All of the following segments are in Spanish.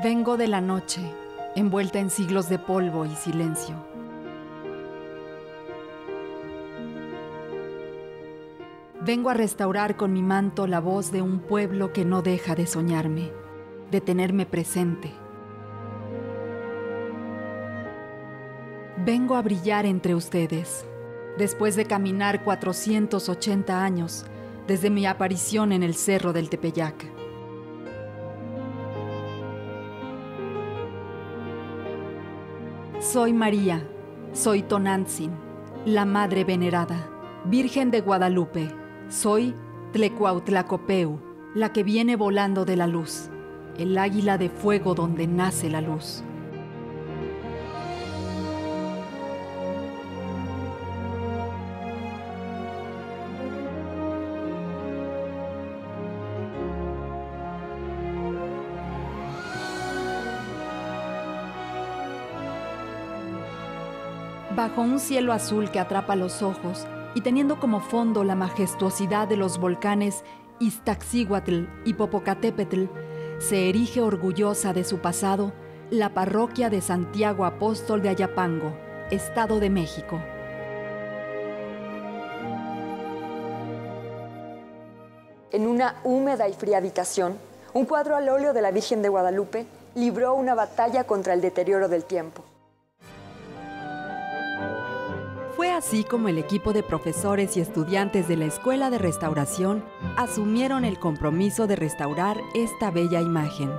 Vengo de la noche, envuelta en siglos de polvo y silencio. Vengo a restaurar con mi manto la voz de un pueblo que no deja de soñarme, de tenerme presente. Vengo a brillar entre ustedes, después de caminar 480 años desde mi aparición en el Cerro del Tepeyac. Soy María, soy Tonantzin, la Madre Venerada, Virgen de Guadalupe. Soy Tlecuautlacopeu, la que viene volando de la luz, el águila de fuego donde nace la luz. Bajo un cielo azul que atrapa los ojos y teniendo como fondo la majestuosidad de los volcanes Iztaccíhuatl y Popocatépetl, se erige orgullosa de su pasado la parroquia de Santiago Apóstol de Ayapango, Estado de México. En una húmeda y fría habitación, un cuadro al óleo de la Virgen de Guadalupe libró una batalla contra el deterioro del tiempo. Fue así como el equipo de profesores y estudiantes de la Escuela de Restauración asumieron el compromiso de restaurar esta bella imagen.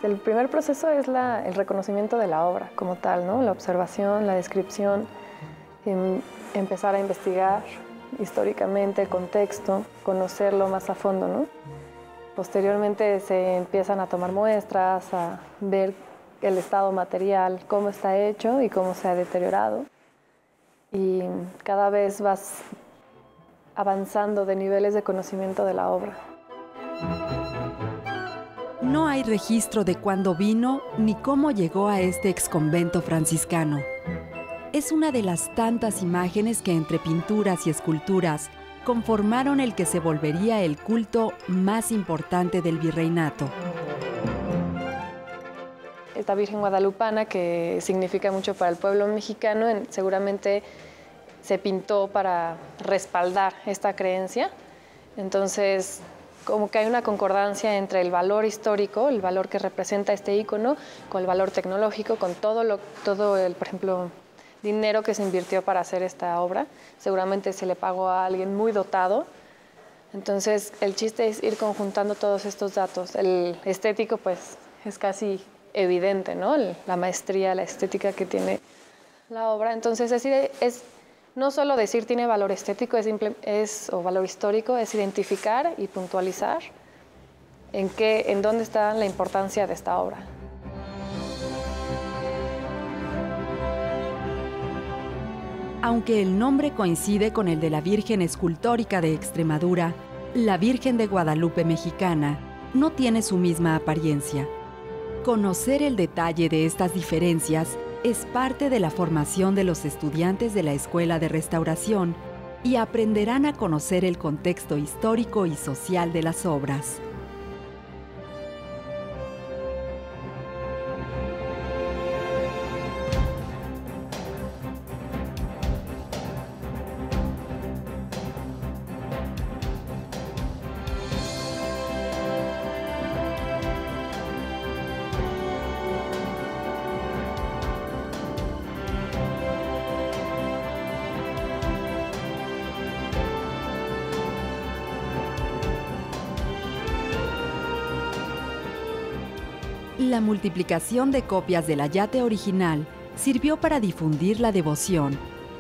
El primer proceso es el reconocimiento de la obra como tal, ¿no? La observación, la descripción, empezar a investigar históricamente el contexto, conocerlo más a fondo, ¿no? Posteriormente se empiezan a tomar muestras, a ver el estado material, cómo está hecho y cómo se ha deteriorado. Y cada vez vas avanzando de niveles de conocimiento de la obra. No hay registro de cuándo vino ni cómo llegó a este exconvento franciscano. Es una de las tantas imágenes que entre pinturas y esculturas conformaron el que se volvería el culto más importante del virreinato. Esta Virgen guadalupana, que significa mucho para el pueblo mexicano, seguramente se pintó para respaldar esta creencia. Entonces, como que hay una concordancia entre el valor histórico, el valor que representa este ícono, con el valor tecnológico, con todo el, por ejemplo, dinero que se invirtió para hacer esta obra. Seguramente se le pagó a alguien muy dotado. Entonces, el chiste es ir conjuntando todos estos datos. El estético, pues, es casi evidente, ¿no? La maestría, la estética que tiene la obra. Entonces, es no solo decir tiene valor estético o valor histórico, es identificar y puntualizar en dónde está la importancia de esta obra. Aunque el nombre coincide con el de la Virgen Escultórica de Extremadura, la Virgen de Guadalupe mexicana no tiene su misma apariencia. Conocer el detalle de estas diferencias es parte de la formación de los estudiantes de la Escuela de Restauración y aprenderán a conocer el contexto histórico y social de las obras. La multiplicación de copias del ayate original sirvió para difundir la devoción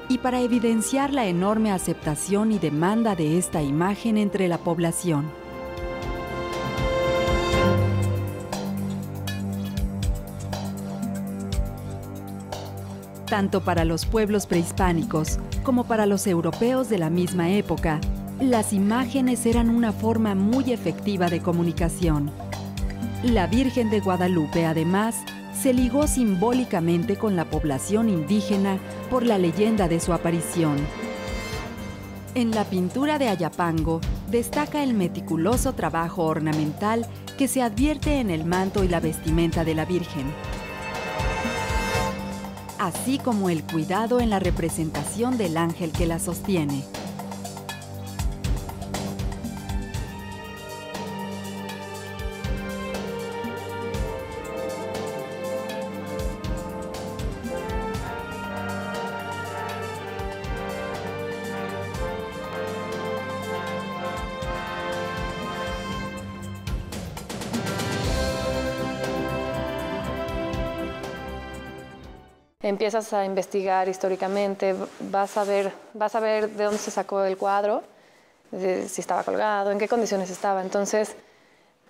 y para evidenciar la enorme aceptación y demanda de esta imagen entre la población. Tanto para los pueblos prehispánicos como para los europeos de la misma época, las imágenes eran una forma muy efectiva de comunicación. La Virgen de Guadalupe, además, se ligó simbólicamente con la población indígena por la leyenda de su aparición. En la pintura de Ayapango, destaca el meticuloso trabajo ornamental que se advierte en el manto y la vestimenta de la Virgen, así como el cuidado en la representación del ángel que la sostiene. Empiezas a investigar históricamente, vas a ver de dónde se sacó el cuadro, si estaba colgado, en qué condiciones estaba. Entonces,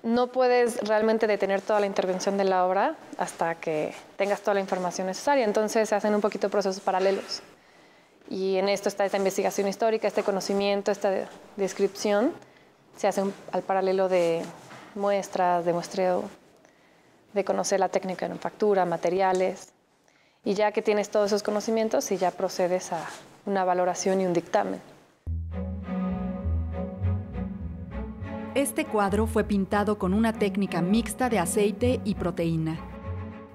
no puedes realmente detener toda la intervención de la obra hasta que tengas toda la información necesaria. Entonces, se hacen un poquito procesos paralelos. Y en esto está esta investigación histórica, este conocimiento, esta descripción. Se hace al paralelo de muestras, de muestreo, de conocer la técnica de manufactura, materiales. Y ya que tienes todos esos conocimientos, y ya procedes a una valoración y un dictamen. Este cuadro fue pintado con una técnica mixta de aceite y proteína.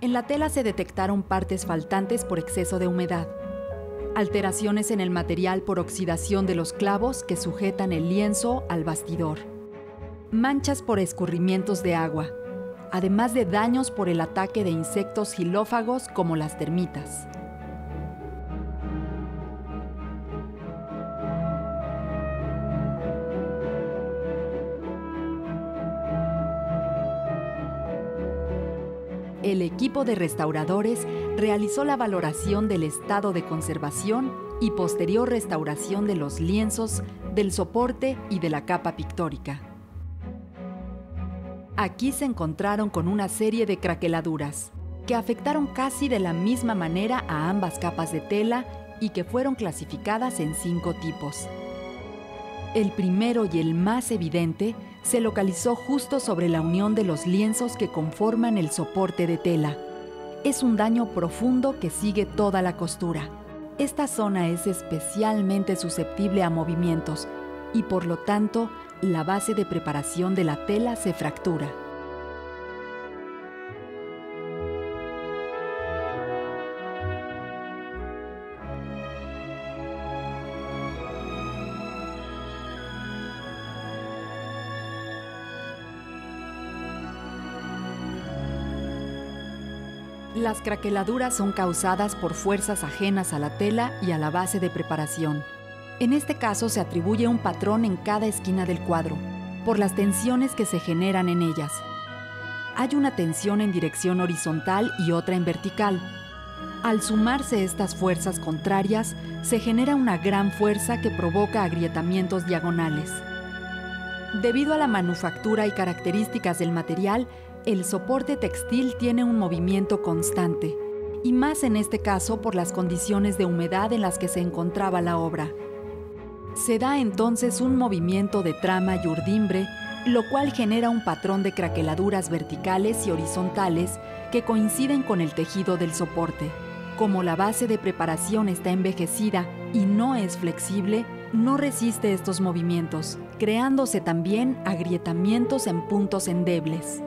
En la tela se detectaron partes faltantes por exceso de humedad, alteraciones en el material por oxidación de los clavos que sujetan el lienzo al bastidor, manchas por escurrimientos de agua, además de daños por el ataque de insectos xilófagos como las termitas. El equipo de restauradores realizó la valoración del estado de conservación y posterior restauración de los lienzos, del soporte y de la capa pictórica. Aquí se encontraron con una serie de craqueladuras, que afectaron casi de la misma manera a ambas capas de tela y que fueron clasificadas en 5 tipos. El primero y el más evidente se localizó justo sobre la unión de los lienzos que conforman el soporte de tela. Es un daño profundo que sigue toda la costura. Esta zona es especialmente susceptible a movimientos y por lo tanto, la base de preparación de la tela se fractura. Las craqueladuras son causadas por fuerzas ajenas a la tela y a la base de preparación. En este caso se atribuye un patrón en cada esquina del cuadro, por las tensiones que se generan en ellas. Hay una tensión en dirección horizontal y otra en vertical. Al sumarse estas fuerzas contrarias, se genera una gran fuerza que provoca agrietamientos diagonales. Debido a la manufactura y características del material, el soporte textil tiene un movimiento constante, y más en este caso por las condiciones de humedad en las que se encontraba la obra. Se da entonces un movimiento de trama y urdimbre, lo cual genera un patrón de craqueladuras verticales y horizontales que coinciden con el tejido del soporte. Como la base de preparación está envejecida y no es flexible, no resiste estos movimientos, creándose también agrietamientos en puntos endebles.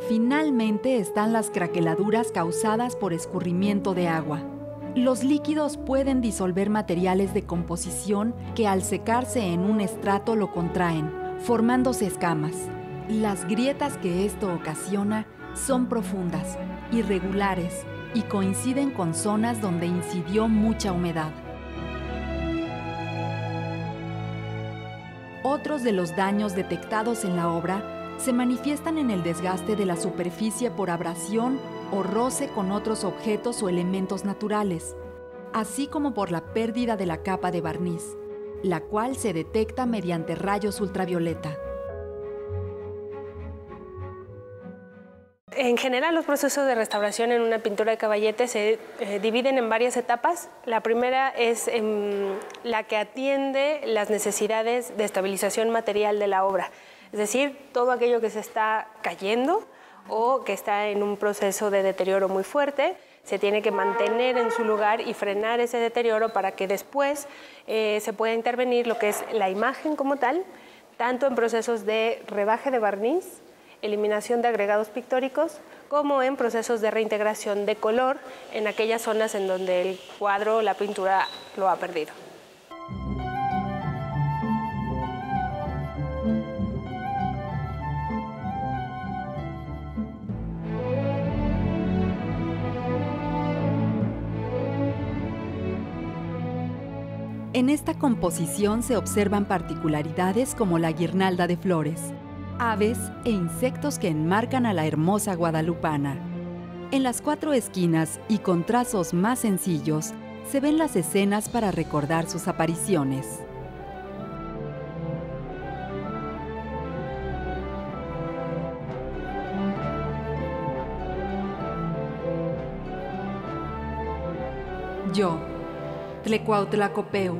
Finalmente están las craqueladuras causadas por escurrimiento de agua. Los líquidos pueden disolver materiales de composición que al secarse en un estrato lo contraen, formándose escamas. Las grietas que esto ocasiona son profundas, irregulares y coinciden con zonas donde incidió mucha humedad. Otros de los daños detectados en la obra se manifiestan en el desgaste de la superficie por abrasión o roce con otros objetos o elementos naturales, así como por la pérdida de la capa de barniz, la cual se detecta mediante rayos ultravioleta. En general, los procesos de restauración en una pintura de caballete se dividen en varias etapas. La primera es la que atiende las necesidades de estabilización material de la obra, es decir, todo aquello que se está cayendo o que está en un proceso de deterioro muy fuerte, se tiene que mantener en su lugar y frenar ese deterioro para que después se pueda intervenir lo que es la imagen como tal, tanto en procesos de rebaje de barniz, eliminación de agregados pictóricos, como en procesos de reintegración de color en aquellas zonas en donde el cuadro o la pintura lo ha perdido. En esta composición se observan particularidades como la guirnalda de flores, aves e insectos que enmarcan a la hermosa guadalupana. En las 4 esquinas y con trazos más sencillos, se ven las escenas para recordar sus apariciones. Yo, Tlecuautlacopeu,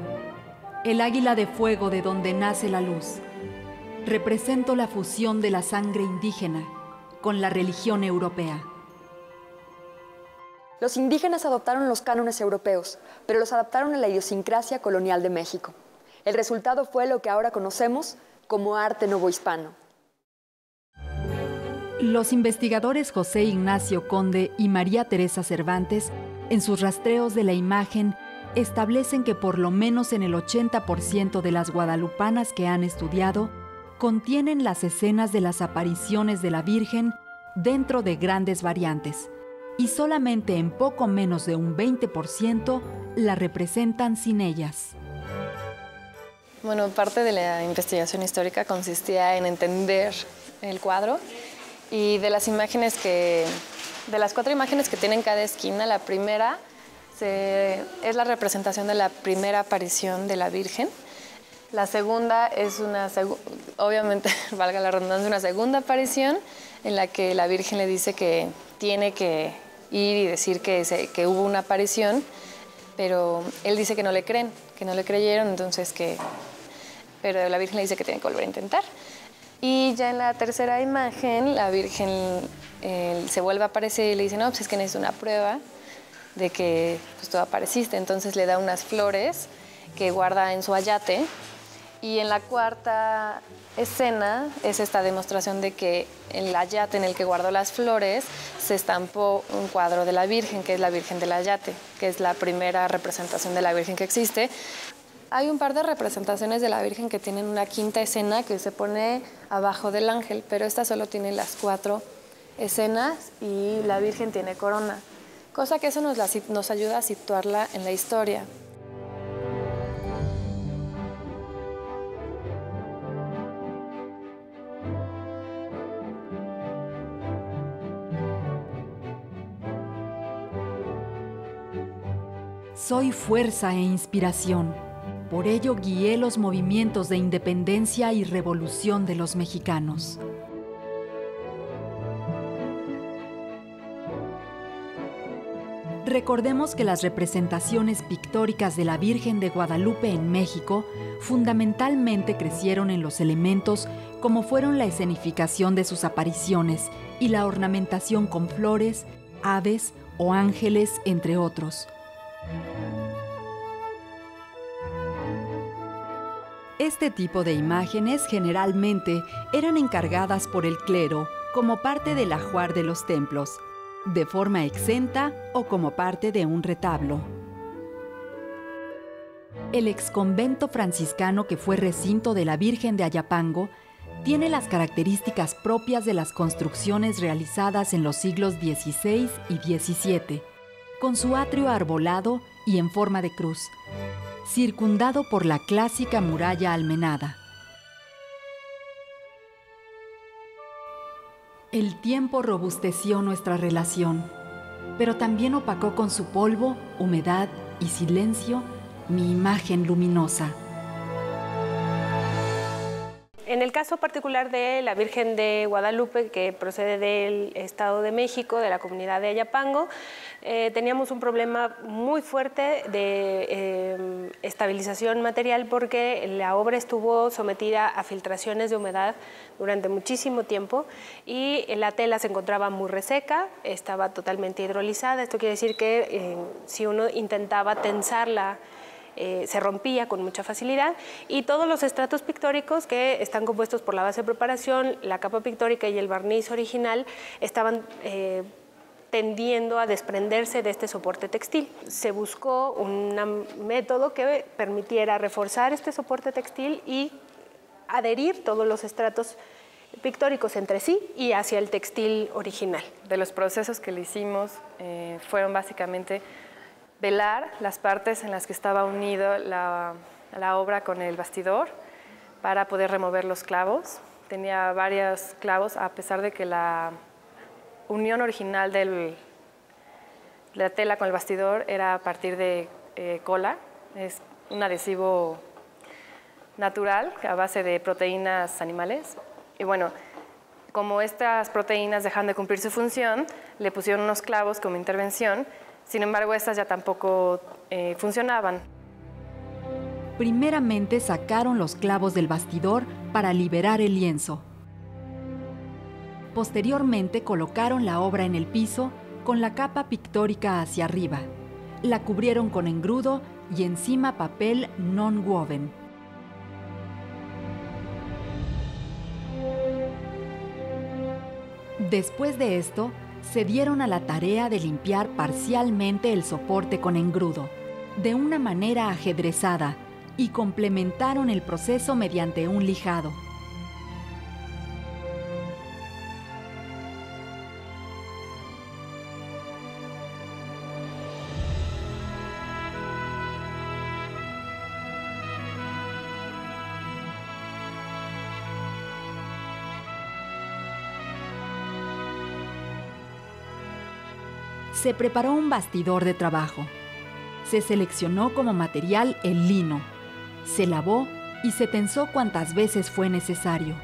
el águila de fuego de donde nace la luz, represento la fusión de la sangre indígena con la religión europea. Los indígenas adoptaron los cánones europeos, pero los adaptaron a la idiosincrasia colonial de México. El resultado fue lo que ahora conocemos como arte novohispano. Los investigadores José Ignacio Conde y María Teresa Cervantes, en sus rastreos de la imagen, establecen que por lo menos en el 80% de las guadalupanas que han estudiado, contienen las escenas de las apariciones de la Virgen dentro de grandes variantes, y solamente en poco menos de un 20% la representan sin ellas. Bueno, parte de la investigación histórica consistía en entender el cuadro y de las 4 imágenes que tiene en cada esquina, la primera es la representación de la primera aparición de la Virgen. La segunda es obviamente, valga la redundancia, una segunda aparición en la que la Virgen le dice que tiene que ir y decir que hubo una aparición, pero él dice que no le creen, que no le creyeron, pero la Virgen le dice que tiene que volver a intentar. Y ya en la tercera imagen, la Virgen se vuelve a aparecer y le dice, no, pues es que necesito una prueba de que pues, tú apareciste. Entonces le da unas flores que guarda en su ayate. Y en la cuarta escena es esta demostración de que en el ayate en el que guardó las flores se estampó un cuadro de la Virgen, que es la Virgen del Ayate, que es la primera representación de la Virgen que existe. Hay un par de representaciones de la Virgen que tienen una quinta escena que se pone abajo del ángel, pero esta solo tiene las 4 escenas y la Virgen tiene corona, cosa que eso nos ayuda a situarla en la historia. Soy fuerza e inspiración. Por ello guié los movimientos de independencia y revolución de los mexicanos. Recordemos que las representaciones pictóricas de la Virgen de Guadalupe en México fundamentalmente crecieron en los elementos como fueron la escenificación de sus apariciones y la ornamentación con flores, aves o ángeles, entre otros. Este tipo de imágenes generalmente eran encargadas por el clero como parte del ajuar de los templos, de forma exenta o como parte de un retablo. El exconvento franciscano que fue recinto de la Virgen de Ayapango tiene las características propias de las construcciones realizadas en los siglos XVI y XVII, con su atrio arbolado y en forma de cruz, circundado por la clásica muralla almenada. El tiempo robusteció nuestra relación, pero también opacó con su polvo, humedad y silencio mi imagen luminosa. En el caso particular de la Virgen de Guadalupe, que procede del Estado de México, de la comunidad de Ayapango, teníamos un problema muy fuerte de estabilización material porque la obra estuvo sometida a filtraciones de humedad durante muchísimo tiempo y la tela se encontraba muy reseca, estaba totalmente hidrolizada. Esto quiere decir que si uno intentaba tensarla se rompía con mucha facilidad, y todos los estratos pictóricos que están compuestos por la base de preparación, la capa pictórica y el barniz original estaban tendiendo a desprenderse de este soporte textil. Se buscó un método que permitiera reforzar este soporte textil y adherir todos los estratos pictóricos entre sí y hacia el textil original. De los procesos que le hicimos fueron básicamente velar las partes en las que estaba unido la obra con el bastidor para poder remover los clavos. Tenía varios clavos, a pesar de que la unión original de la tela con el bastidor era a partir de cola. Es un adhesivo natural a base de proteínas animales. Y bueno, como estas proteínas dejan de cumplir su función, le pusieron unos clavos como intervención. Sin embargo, estas ya tampoco funcionaban. Primeramente sacaron los clavos del bastidor para liberar el lienzo. Posteriormente colocaron la obra en el piso con la capa pictórica hacia arriba. La cubrieron con engrudo y encima papel non-woven. Después de esto, se dieron a la tarea de limpiar parcialmente el soporte con engrudo, de una manera ajedrezada, y complementaron el proceso mediante un lijado. Se preparó un bastidor de trabajo. Se seleccionó como material el lino. Se lavó y se tensó cuantas veces fue necesario.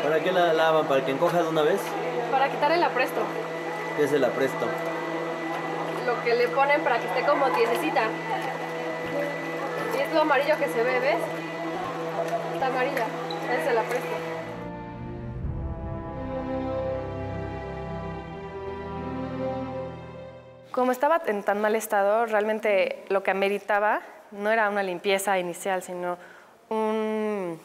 ¿Para qué la lavan? ¿Para que encoja de una vez? Para quitar el apresto. ¿Qué es el apresto? Lo que le ponen para que esté como tiesecita. Y es lo amarillo que se ve, ¿ves? Está amarilla, es el apresto. Como estaba en tan mal estado, realmente lo que ameritaba no era una limpieza inicial, sino un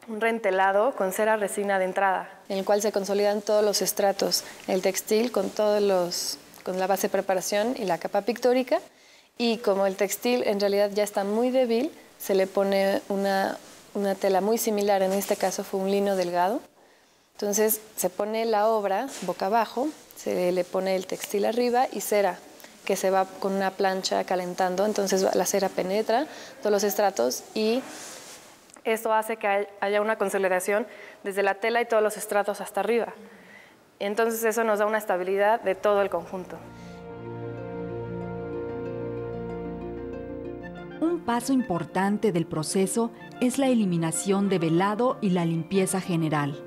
rentelado con cera resina de entrada, en el cual se consolidan todos los estratos, el textil con con la base de preparación y la capa pictórica, y como el textil en realidad ya está muy débil, se le pone una tela muy similar, en este caso fue un lino delgado. Entonces se pone la obra boca abajo, se le pone el textil arriba y cera, que se va con una plancha calentando, entonces la cera penetra todos los estratos y esto hace que haya una consolidación desde la tela y todos los estratos hasta arriba. Entonces eso nos da una estabilidad de todo el conjunto. Un paso importante del proceso es la eliminación de velado y la limpieza general.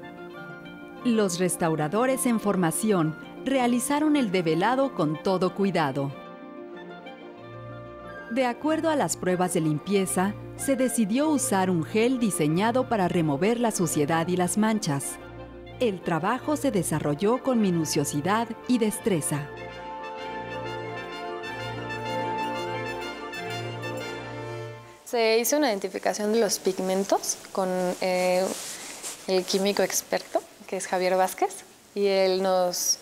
Los restauradores en formación realizaron el develado con todo cuidado. De acuerdo a las pruebas de limpieza, se decidió usar un gel diseñado para remover la suciedad y las manchas. El trabajo se desarrolló con minuciosidad y destreza. Se hizo una identificación de los pigmentos con el químico experto, que es Javier Vázquez, y él nos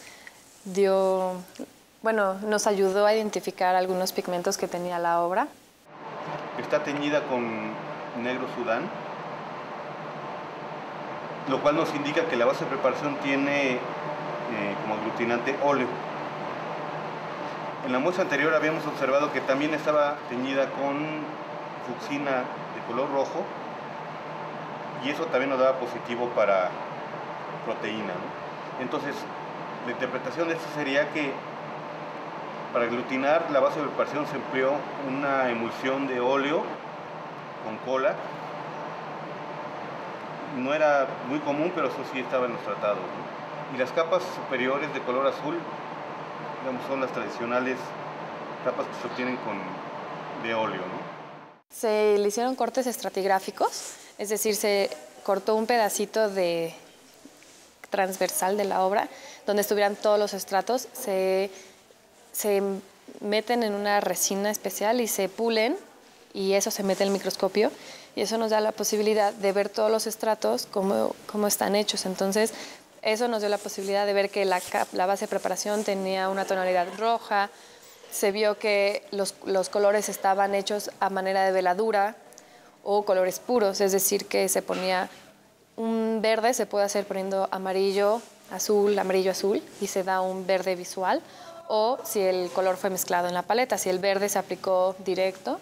ayudó a identificar algunos pigmentos que tenía la obra. Está teñida con negro Sudán, lo cual nos indica que la base de preparación tiene como aglutinante óleo. En la muestra anterior habíamos observado que también estaba teñida con fucsina de color rojo, y eso también nos daba positivo para proteína, ¿no? Entonces, la interpretación de esto sería que para aglutinar la base de preparación se empleó una emulsión de óleo con cola. No era muy común, pero eso sí estaba en los tratados, ¿no? Y las capas superiores de color azul, digamos, son las tradicionales capas que se obtienen de óleo, ¿no? Se le hicieron cortes estratigráficos, es decir, se cortó un pedacito transversal de la obra donde estuvieran todos los estratos, se meten en una resina especial y se pulen, y eso se mete en el microscopio, y eso nos da la posibilidad de ver todos los estratos, cómo están hechos. Entonces, eso nos dio la posibilidad de ver que la base de preparación tenía una tonalidad roja, se vio que los colores estaban hechos a manera de veladura o colores puros, es decir, que se ponía un verde, se puede hacer poniendo amarillo, azul, y se da un verde visual, o si el color fue mezclado en la paleta, si el verde se aplicó directo.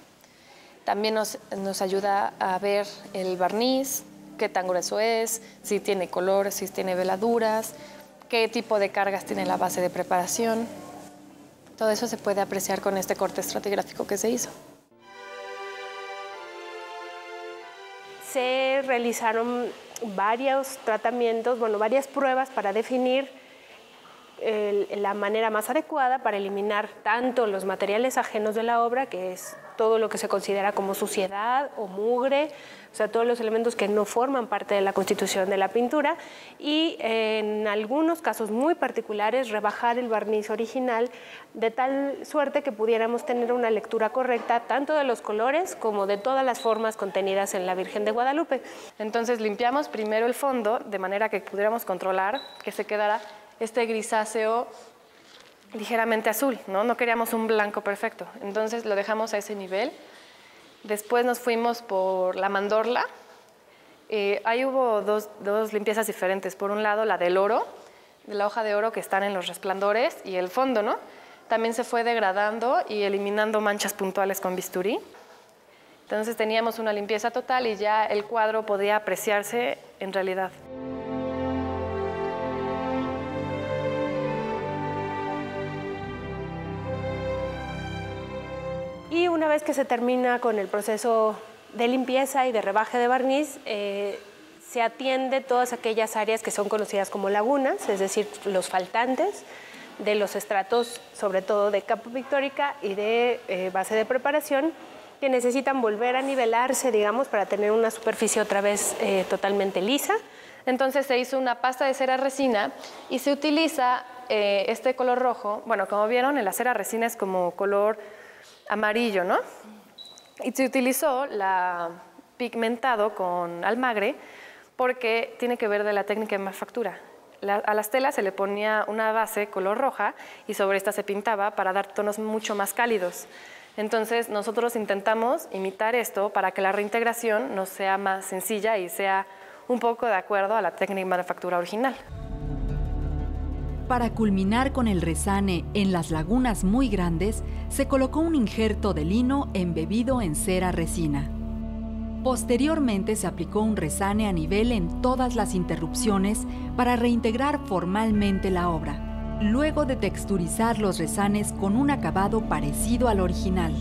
También nos ayuda a ver el barniz, qué tan grueso es, si tiene color, si tiene veladuras, qué tipo de cargas tiene la base de preparación. Todo eso se puede apreciar con este corte estratigráfico que se hizo. Se realizaron varios tratamientos, varias pruebas para definir la manera más adecuada para eliminar tanto los materiales ajenos de la obra, que es todo lo que se considera como suciedad o mugre, o sea, todos los elementos que no forman parte de la constitución de la pintura, y en algunos casos muy particulares rebajar el barniz original de tal suerte que pudiéramos tener una lectura correcta tanto de los colores como de todas las formas contenidas en la Virgen de Guadalupe. Entonces limpiamos primero el fondo de manera que pudiéramos controlar que se quedara este grisáceo ligeramente azul, ¿no? No queríamos un blanco perfecto, entonces lo dejamos a ese nivel. Después nos fuimos por la mandorla. Ahí hubo dos limpiezas diferentes. Por un lado, la del oro, de la hoja de oro que están en los resplandores, y el fondo, ¿no? También se fue degradando y eliminando manchas puntuales con bisturí. Entonces teníamos una limpieza total y ya el cuadro podía apreciarse en realidad. Y una vez que se termina con el proceso de limpieza y de rebaje de barniz, se atiende todas aquellas áreas que son conocidas como lagunas, es decir, los faltantes de los estratos, sobre todo de capa pictórica y de base de preparación, que necesitan volver a nivelarse, digamos, para tener una superficie otra vez totalmente lisa. Entonces se hizo una pasta de cera resina y se utiliza este color rojo. Bueno, como vieron, en la cera resina es como color amarillo, ¿no? Y se utilizó la pigmentado con almagre porque tiene que ver de la técnica de manufactura. A las telas se le ponía una base color roja y sobre esta se pintaba para dar tonos mucho más cálidos. Entonces nosotros intentamos imitar esto para que la reintegración nos sea más sencilla y sea un poco de acuerdo a la técnica de manufactura original. Para culminar con el resane en las lagunas muy grandes, se colocó un injerto de lino embebido en cera resina. Posteriormente se aplicó un resane a nivel en todas las interrupciones para reintegrar formalmente la obra, luego de texturizar los resanes con un acabado parecido al original.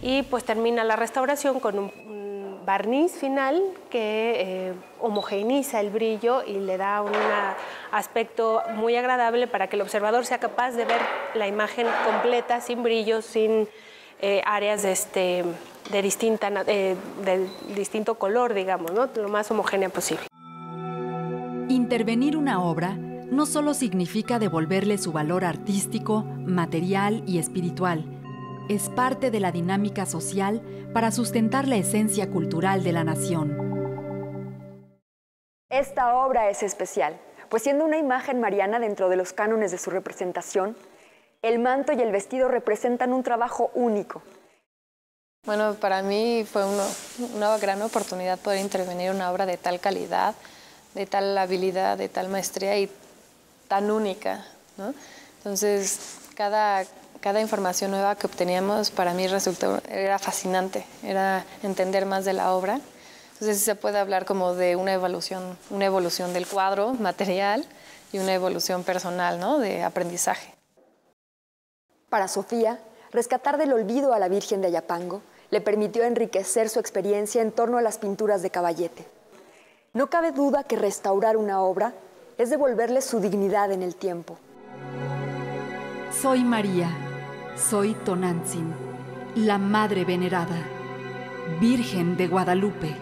Y pues termina la restauración con un barniz final que homogeneiza el brillo y le da un aspecto muy agradable para que el observador sea capaz de ver la imagen completa, sin brillos, sin áreas de distinto color, digamos, ¿no? Lo más homogénea posible. Intervenir una obra no solo significa devolverle su valor artístico, material y espiritual, es parte de la dinámica social para sustentar la esencia cultural de la nación. Esta obra es especial, pues siendo una imagen mariana dentro de los cánones de su representación, el manto y el vestido representan un trabajo único. Bueno, para mí fue una gran oportunidad poder intervenir en una obra de tal calidad, de tal habilidad, de tal maestría y tan única, ¿no? Entonces, cada información nueva que obteníamos para mí era fascinante, era entender más de la obra. Entonces, sí se puede hablar como de una evolución del cuadro material y una evolución personal, ¿no? De aprendizaje. Para Sofía, rescatar del olvido a la Virgen de Ayapango le permitió enriquecer su experiencia en torno a las pinturas de Caballete. No cabe duda que restaurar una obra es devolverle su dignidad en el tiempo. Soy María, soy Tonantzin, la Madre Venerada, Virgen de Guadalupe.